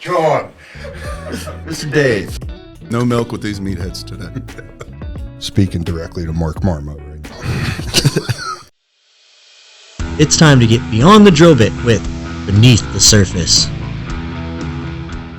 John. Mr. Dave. No milk with these meatheads today. Speaking directly to Mark Marmo right now. It's time to get beyond the drill bit with Beneath the Surface.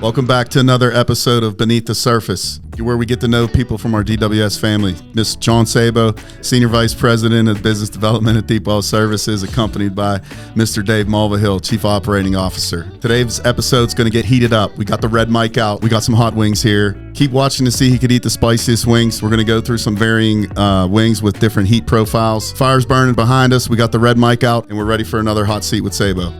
Welcome back to another episode of Beneath the Surface, where we get to know people from our DWS family. Miss John Sabo, Senior Vice President of Business Development at Deep Well Services, accompanied by Mr. Dave Mulvihill, Chief Operating Officer. Today's episode's going to get heated up. We got the red mic out. We got some hot wings here. Keep watching to see who could eat the spiciest wings. We're going to go through some varying wings with different heat profiles. Fire's burning behind us. We got the red mic out, and we're ready for another hot seat with Sabo.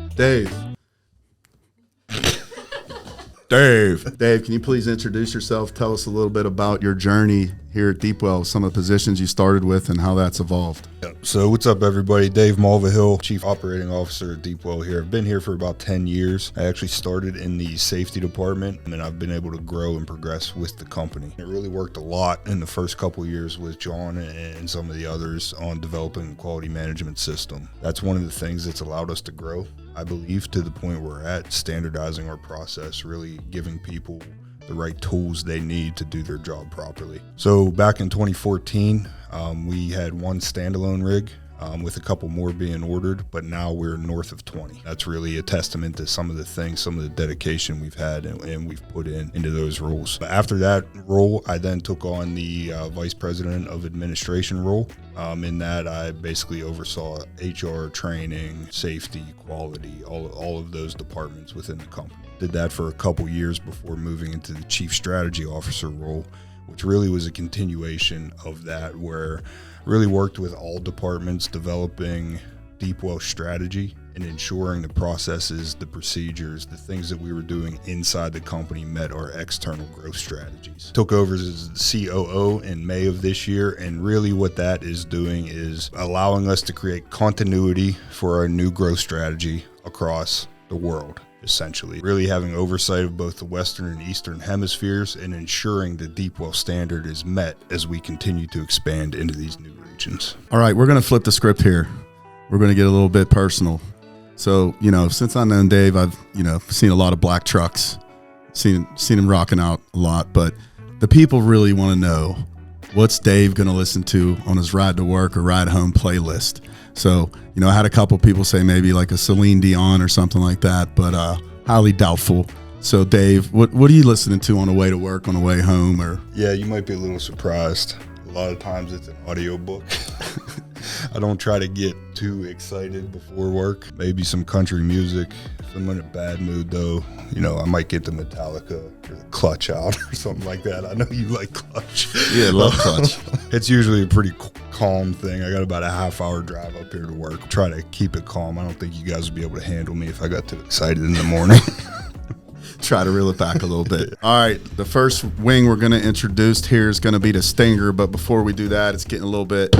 Dave, can you please introduce yourself? Tell us a little bit about your journey here at Deep Well, some of the positions you started with and how that's evolved. So what's up, everybody? Dave Mulvihill, Chief Operating Officer at Deep Well here. I've been here for about 10 years. I actually started in the safety department, and I've been able to grow and progress with the company. It really worked a lot in the first couple of years with John and some of the others on developing a quality management system. That's one of the things that's allowed us to grow, I believe, to the point we're at, standardizing our process, really giving people the right tools they need to do their job properly. So back in 2014, we had one standalone rig with a couple more being ordered, but now we're north of 20. That's really a testament to some of the things, some of the dedication we've had and we've put into those roles. But after that role, I then took on the Vice President of Administration role. In that, I basically oversaw HR, training, safety, quality, all of those departments within the company. Did that for a couple years before moving into the Chief Strategy Officer role, which really was a continuation of that, where I really worked with all departments developing Deep Well strategy and ensuring the processes, the procedures, the things that we were doing inside the company met our external growth strategies. Took over as the COO in May of this year, and really what that is doing is allowing us to create continuity for our new growth strategy across the world. Essentially, really having oversight of both the Western and Eastern hemispheres and ensuring the Deep Well standard is met as we continue to expand into these new regions. All right, we're going to flip the script here. We're going to get a little bit personal. So, since I've known Dave, I've, seen a lot of black trucks, seen him rocking out a lot, but the people really want to know, what's Dave going to listen to on his ride to work or ride home playlist? So, I had a couple people say maybe like a Celine Dion or something like that, but highly doubtful. So, Dave, what are you listening to on the way to work, on the way home? Or Yeah, you might be a little surprised. A lot of times it's an audiobook. I don't try to get too excited before work. Maybe some country music. If I'm in a bad mood, though, I might get the Metallica or the Clutch out or something like that. I know you like Clutch. Yeah, love Clutch. It's usually a pretty calm thing. I got about a half-hour drive up here to work. Try to keep it calm. I don't think you guys would be able to handle me if I got too excited in the morning. Try to reel it back a little bit. All right, the first wing we're going to introduce here is going to be the Stinger, but before we do that, it's getting a little bit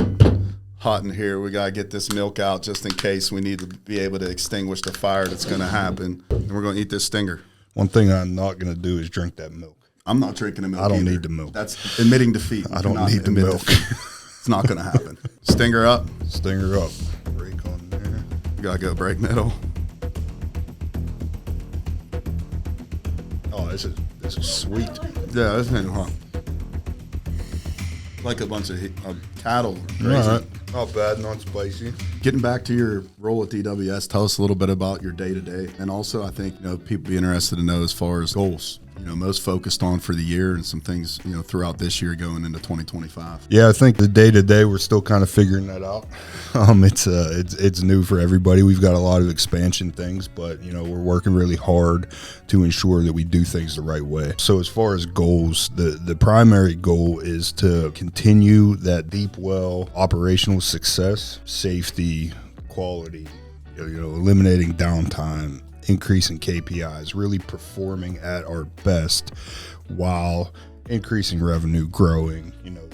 hot in here. We got to get this milk out just in case we need to be able to extinguish the fire that's going to happen. And we're going to eat this Stinger. One thing I'm not going to do is drink that milk. I'm not drinking the milk I don't either. need the milk. That's admitting defeat. I don't need the milk. It's not going to happen. Stinger up. Stinger up. Break on there. You got to go brake middle. Oh, this is sweet. Yeah, this ain't hot. Like a bunch of cattle. All right. Not bad, not spicy. Getting back to your role at DWS, tell us a little bit about your day-to-day. And also, I think, people be interested to know as far as goals, most focused on for the year and some things, throughout this year going into 2025. Yeah, I think the day-to-day, we're still kind of figuring that out. It's new for everybody. We've got a lot of expansion things, but, we're working really hard to ensure that we do things the right way. So as far as goals, the primary goal is to continue that Deep Well operational success, safety, quality, eliminating downtime, increasing KPIs, really performing at our best while increasing revenue, growing,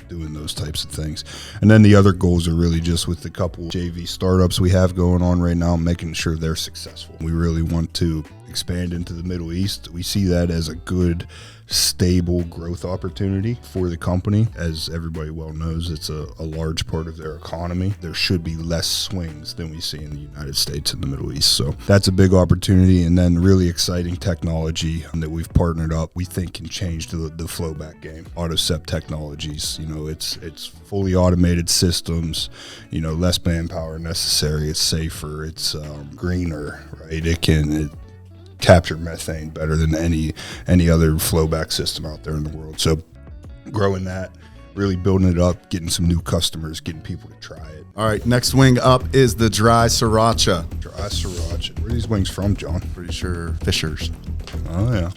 doing those types of things. And then the other goals are really just with the couple JV startups we have going on right now, making sure they're successful. We really want to expand into the Middle East. We see that as a good, stable growth opportunity for the company. As everybody well knows, it's a large part of their economy. There should be less swings than we see in the United States and the Middle East. So that's a big opportunity. And then really exciting technology that we've partnered up, we think can change the flowback game. AutoSep Technologies, it's fully automated systems, less manpower necessary. It's safer. It's greener, right? It capture methane better than any other flowback system out there in the world. So growing that, really building it up, getting some new customers, getting people to try it. All right, next wing up is the dry Sriracha. Dry Sriracha. Where are these wings from, John? Pretty sure Fisher's. Oh, yeah.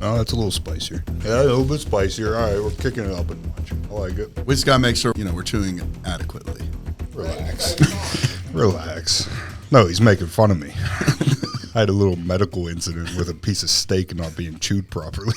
Oh, that's a little spicier. Yeah, a little bit spicier. All right, we're kicking it up a notch. I like it. We just got to make sure, we're chewing adequately. Relax. Relax. No, he's making fun of me. I had a little medical incident with a piece of steak not being chewed properly.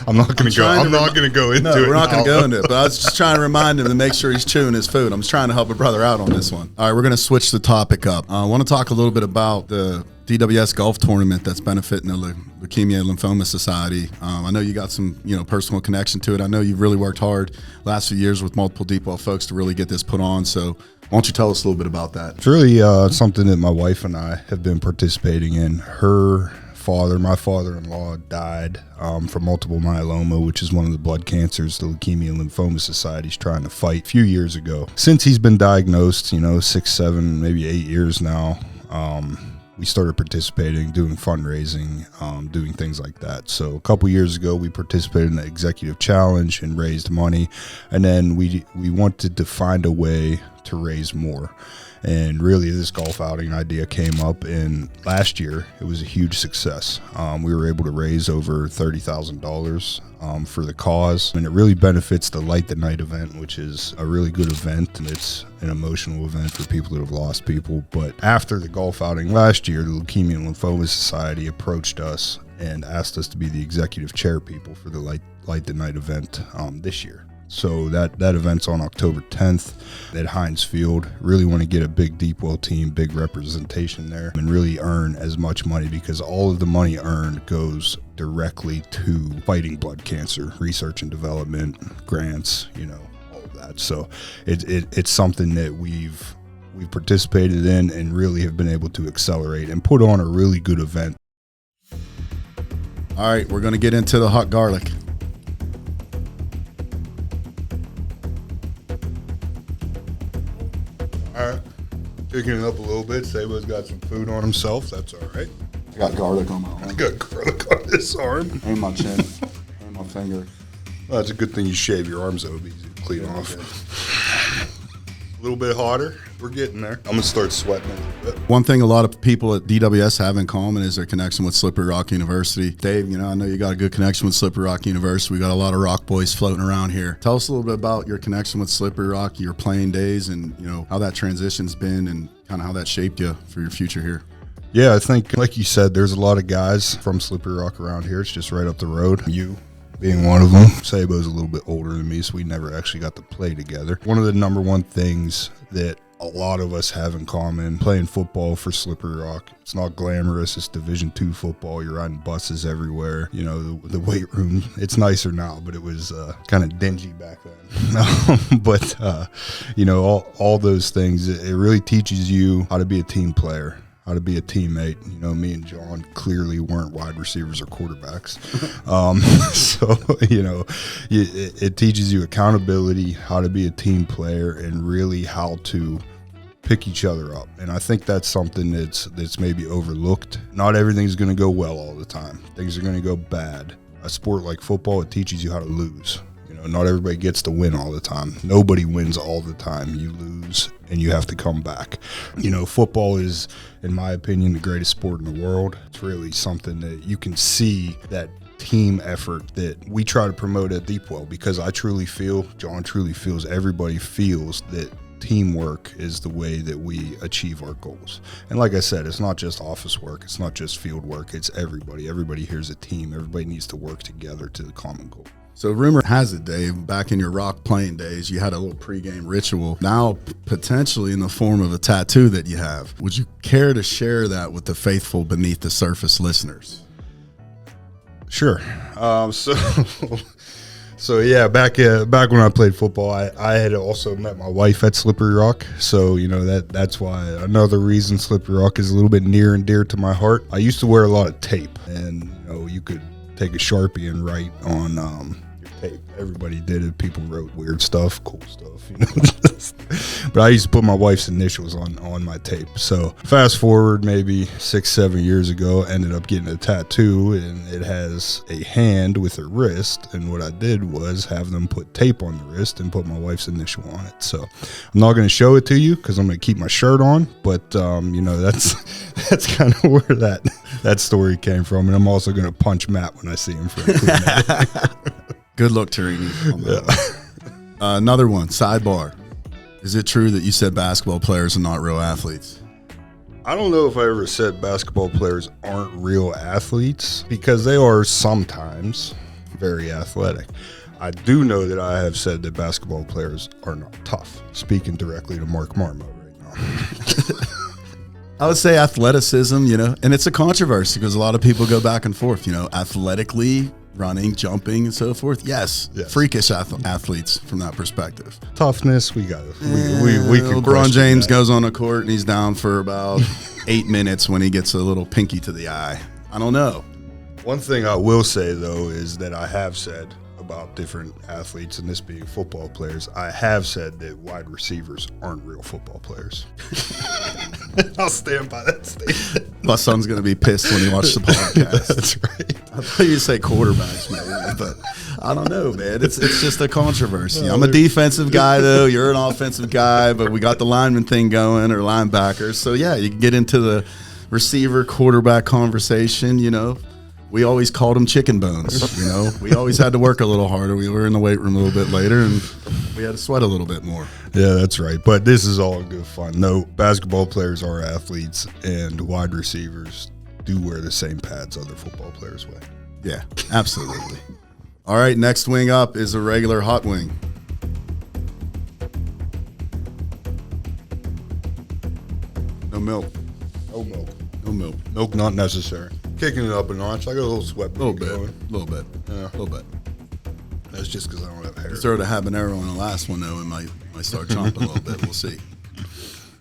I'm not going to go into it. No, we're not going to go into it. But I was just trying to remind him to make sure he's chewing his food. I'm just trying to help a brother out on this one. All right, we're going to switch the topic up. I want to talk a little bit about the DWS golf tournament that's benefiting the Leukemia and Lymphoma Society. I know you got some, personal connection to it. I know you've really worked hard last few years with multiple Deep Well folks to really get this put on. So why don't you tell us a little bit about that? It's really something that my wife and I have been participating in. My father-in-law, died from multiple myeloma, which is one of the blood cancers the Leukemia and Lymphoma Society is trying to fight a few years ago. Since he's been diagnosed, 6, 7, maybe 8 years now, we started participating, doing fundraising, doing things like that. So a couple years ago, we participated in the executive challenge and raised money. And then we wanted to find a way to raise more. And really, this golf outing idea came up, and last year it was a huge success. We were able to raise over $30,000 for the cause, and it really benefits the Light the Night event, which is a really good event, and it's an emotional event for people that have lost people. But after the golf outing last year, the Leukemia and Lymphoma Society approached us and asked us to be the executive chair people for the Light the Night event this year. So that event's on October 10th at Heinz Field. Really want to get a big Deep Well team, big representation there, and really earn as much money, because all of the money earned goes directly to fighting blood cancer, research and development, grants, all of that. So it's something that we've participated in and really have been able to accelerate and put on a really good event. All right, we're going to get into the hot garlic. All right, picking it up a little bit. Sabo's got some food on himself. That's all right. I got garlic on my arm. I got garlic on this arm. And my chin. And my finger. Well, it's a good thing you shave your arms, though. It'll be easy to clean off. A little bit hotter. We're getting there. I'm going to start sweating a little bit. One thing a lot of people at DWS have in common is their connection with Slippery Rock University. Dave, I know you got a good connection with Slippery Rock University. We got a lot of rock boys floating around here. Tell us a little bit about your connection with Slippery Rock, your playing days, and how that transition's been and kind of how that shaped you for your future here. Yeah, I think, like you said, there's a lot of guys from Slippery Rock around here. It's just right up the road. You being one of them. Sabo's a little bit older than me, so we never actually got to play together. One of the number one things that a lot of us have in common, playing football for Slippery Rock. It's not glamorous. It's Division II football. You're riding buses everywhere. The weight room, it's nicer now, but it was kind of dingy back then. But all those things, it really teaches you how to be a team player, how to be a teammate. Me and John clearly weren't wide receivers or quarterbacks. It teaches you accountability, how to be a team player, and really how to pick each other up. And I think that's something that's maybe overlooked. Not everything's going to go well all the time. Things are going to go bad. A sport like football, it teaches you how to lose. Not everybody gets to win all the time. Nobody wins all the time. You lose and you have to come back. Football is, in my opinion, the greatest sport in the world. It's really something that you can see that team effort that we try to promote at Deep Well, because I truly feel, John truly feels, everybody feels that teamwork is the way that we achieve our goals. And like I said, it's not just office work. It's not just field work. It's everybody. Everybody here is a team. Everybody needs to work together to the common goal. So rumor has it, Dave, back in your rock playing days, you had a little pregame ritual, now potentially in the form of a tattoo that you have. Would you care to share that with the faithful Beneath the Surface listeners? Sure. So yeah, back when I played football, I had also met my wife at Slippery Rock. So, that's why another reason Slippery Rock is a little bit near and dear to my heart. I used to wear a lot of tape, and you could take a Sharpie and write on your tape. Everybody did it. People wrote weird stuff, cool stuff, But I used to put my wife's initials on my tape. So fast forward maybe 6-7 years ago, ended up getting a tattoo, and it has a hand with a wrist. And what I did was have them put tape on the wrist and put my wife's initial on it. So I'm not going to show it to you because I'm going to keep my shirt on. But that's kind of where that story came from. And I'm also going to punch Matt when I see him for it. Good look, Tarini. Another one, sidebar. Is it true that you said basketball players are not real athletes? I don't know if I ever said basketball players aren't real athletes, because they are sometimes very athletic. I do know that I have said that basketball players are not tough, speaking directly to Mark Marmo right now. I would say athleticism, and it's a controversy because a lot of people go back and forth, athletically, running, jumping, and so forth. Yes. Freakish athletes from that perspective. Toughness, we got it. We can. LeBron James goes on a court and he's down for about 8 minutes when he gets a little pinky to the eye. I don't know. One thing I will say, though, is that I have said about different athletes, and this being football players, I have said that wide receivers aren't real football players. I'll stand by that statement. My son's going to be pissed when he watches the podcast. That's right. I thought you'd say quarterbacks, maybe, but I don't know, man. It's just a controversy. I'm a defensive guy, though. You're an offensive guy, but we got the lineman thing going, or linebackers. So, yeah, you can get into the receiver quarterback conversation, We always called them chicken bones, We always had to work a little harder. We were in the weight room a little bit later, and we had to sweat a little bit more. Yeah, that's right. But this is all good fun. No, basketball players are athletes, and wide receivers do wear the same pads other football players wear. Yeah, absolutely. All right, next wing up is a regular hot wing. No milk. No milk. No milk. Milk not necessary. Kicking it up a notch. I got a little sweat. A little bit. Yeah. A little bit. That's just because I don't have hair. Throw the habanero on the last one, though, and might start chomping a little bit. We'll see.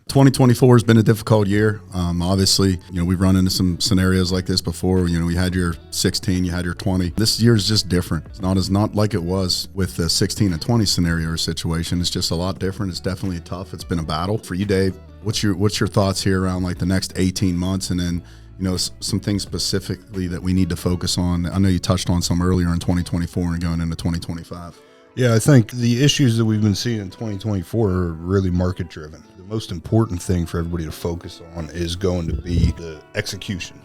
2024 has been a difficult year. Obviously, we've run into some scenarios like this before. We had your 16, you had your 20. This year is just different. It's not like it was with the 16 and 20 scenario or situation. It's just a lot different. It's definitely tough. It's been a battle. For you, Dave, what's your thoughts here around like the next 18 months, and then some things specifically that we need to focus on? I know you touched on some earlier in 2024 and going into 2025. Yeah, I think the issues that we've been seeing in 2024 are really market driven. The most important thing for everybody to focus on is going to be the execution,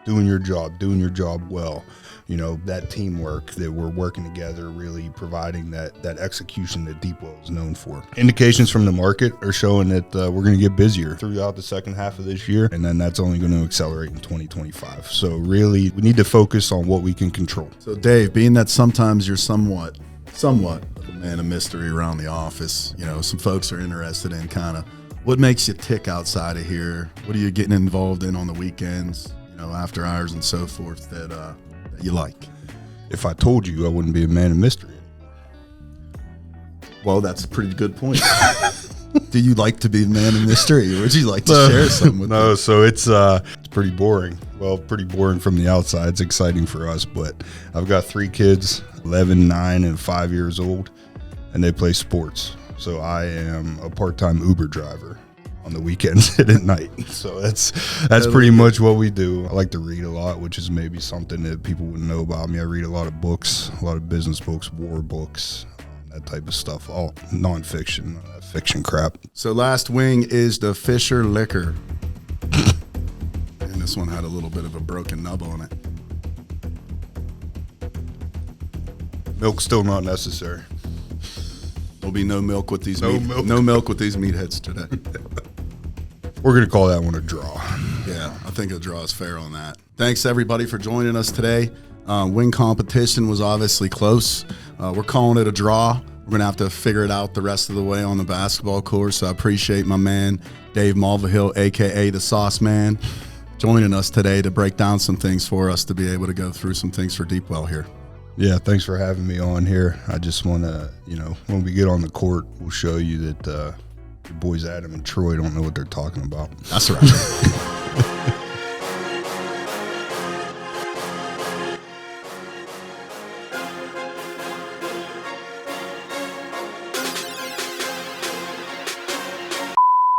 doing your job well. That teamwork that we're working together, really providing that execution that Deepwell is known for. Indications from the market are showing that we're going to get busier throughout the second half of this year, and then that's only going to accelerate in 2025. So really, we need to focus on what we can control. So Dave, being that sometimes you're somewhat of a man of mystery around the office, some folks are interested in kind of what makes you tick outside of here. What are you getting involved in on the weekends, after hours and so forth that you like? If I told you, I wouldn't be a man of mystery. Well, that's a pretty good point. Do you like to be a man of mystery, or would you like to share something with No, so it's pretty boring. Well, pretty boring from the outside. It's exciting for us, but I've got 3 kids, 11, 9, and 5 years old, and they play sports. So I am a part-time Uber driver on the weekends and at night. So that's pretty much what we do. I like to read a lot, which is maybe something that people wouldn't know about me. I read a lot of books, a lot of business books, war books, that type of stuff, all nonfiction, fiction crap. So last wing is the Fisher Liquor. And this one had a little bit of a broken nub on it. Milk still not necessary. There'll be no milk with these No milk with these meatheads today. We're going to call that one a draw. Yeah, I think a draw is fair on that. Thanks, everybody, for joining us today. Win competition was obviously close. We're calling it a draw. We're going to have to figure it out the rest of the way on the basketball course. So I appreciate my man, Dave Mulvihill, a.k.a. the Sauce Man, joining us today to break down some things for us to be able to go through some things for Deepwell here. Yeah, thanks for having me on here. I just want to, when we get on the court, we'll show you that your boys Adam and Troy don't know what they're talking about. That's right.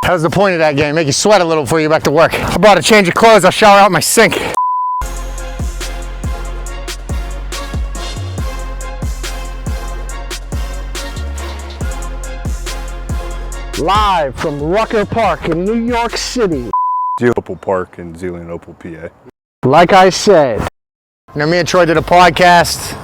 That was the point of that game, make you sweat a little before you get back to work. I brought a change of clothes, I'll shower out my sink. Live from Rucker Park in New York City. Opal Park in Zealand, Opal, PA. Like I said, me and Troy did a podcast.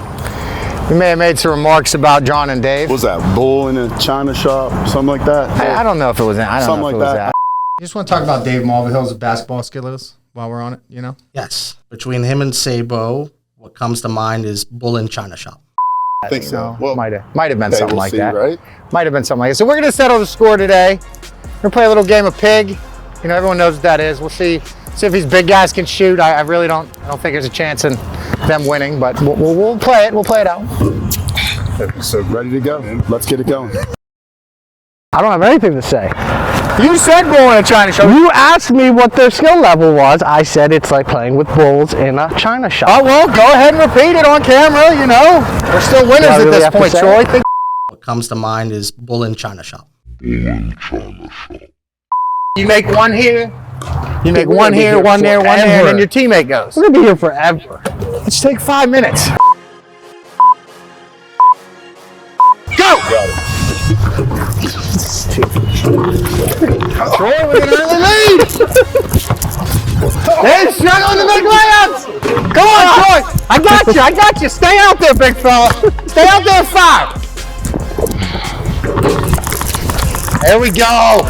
We may have made some remarks about John and Dave. What was that, bull in a china shop, something like that? I don't know if it was that. Something like that. You just want to talk about Dave Mulvihill's basketball skills while we're on it, Yes. Between him and Sabo, what comes to mind is bull in china shop. I think so. Well, might have been something like that. Right? Might have been something like that. So we're going to settle the score today. We're going to play a little game of pig. Everyone knows what that is. We'll see if these big guys can shoot. I really don't think there's a chance in them winning, but we'll play it. We'll play it out. So ready to go. Let's get it going. I don't have anything to say. You said bull in a china shop. You asked me what their skill level was. I said it's like playing with bulls in a china shop. Oh, well, go ahead and repeat it on camera, We're still winners at this point, Troy. What comes to mind is bull in china shop. You make one here, you make one here, one there, one there, and then your teammate goes. We're going to be here forever. Let's take 5 minutes. Go! Troy with an early lead. They're struggling to make layups. Come on, Troy. I got you. Stay out there, big fella. Stay out there, 5. There we go.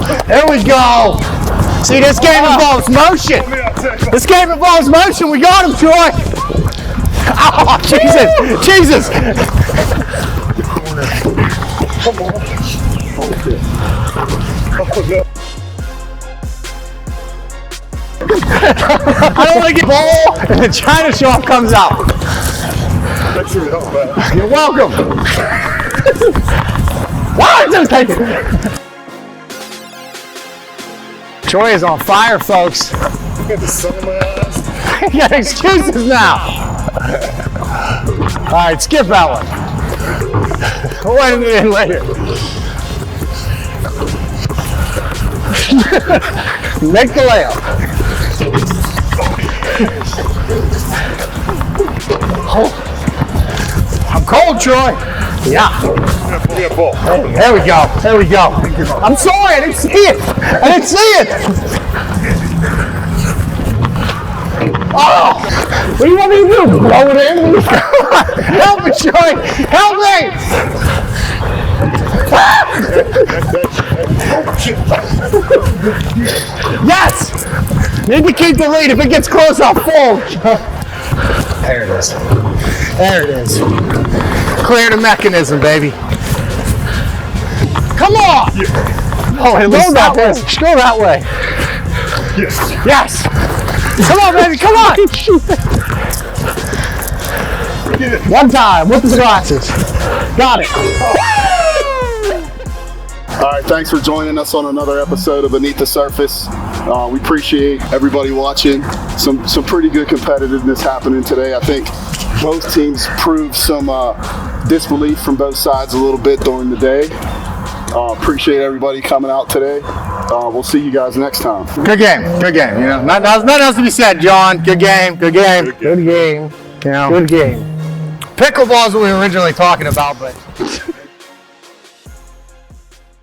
See, this game involves motion. We got him, Troy. Oh, Jesus. I don't want to get ball, and the china shop comes out. You're welcome. Why is this taking? Troy is on fire, folks. You got excuses now. All right, skip that one. We'll wait it in later. Make the layup. Oh. I'm cold, Troy. Yeah. There we go. I'm sorry, I didn't see it. Oh, what do you want me to do? Blow it in? Help me, Troy. Help me. Yes. Need to keep the lead. If it gets close, I'll fold. There it is. Clear the mechanism, baby. Come on! Oh, go that way. Go that way. Yes. Come on, baby. Come on. One time with the glasses. Got it. All right, thanks for joining us on another episode of Beneath the Surface. We appreciate everybody watching. Some pretty good competitiveness happening today. I think both teams proved some disbelief from both sides a little bit during the day. Appreciate everybody coming out today. We'll see you guys next time. Good game. Nothing else to be said, John. Good game. Good game. Pickleball is what we were originally talking about, but